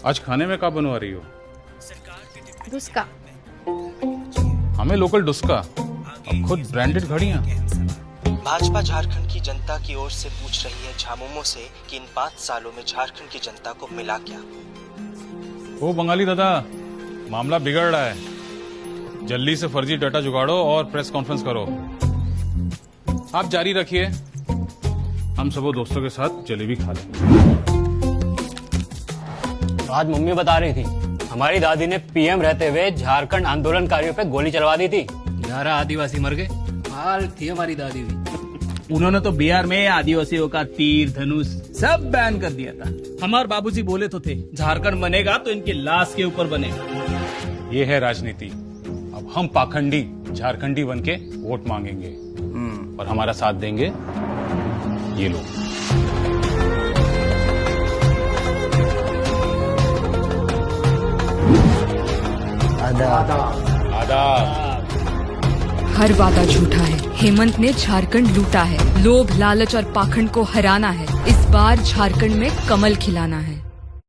आज खाने में क्या बनवा रही हो? डुस्का। हमें लोकल डुस्का, अब खुद ब्रांडेड घड़ियां। भाजपा झारखंड की जनता की ओर से पूछ रही है झामुमो से कि इन 5 सालों में झारखंड की जनता को मिला क्या। ओ बंगाली दादा, मामला बिगड़ रहा है। जल्दी से फर्जी डाटा जुगाड़ो और प्रेस कॉन्फ्रेंस करो। आप जारी रखिए, हम सब दोस्तों के साथ जलेबी खा लेंगे। आज मम्मी बता रही थी हमारी दादी ने पीएम रहते हुए झारखंड आंदोलनकारियों पे गोली चलवा दी थी। 11 आदिवासी मर गए। हाल थी हमारी दादी भी। उन्होंने तो बिहार में आदिवासियों का तीर धनुष सब बैन कर दिया था। हमारे बाबूजी बोले तो थे झारखंड बनेगा तो इनकी लाश के ऊपर बनेगा। ये है राजनीति। अब हम पाखंडी झारखंडी बन के वोट मांगेंगे और हमारा साथ देंगे ये लोग। आदाब। हर वादा झूठा है। हेमंत ने झारखंड लूटा है। लोभ, लालच और पाखंड को हराना है। इस बार झारखंड में कमल खिलाना है।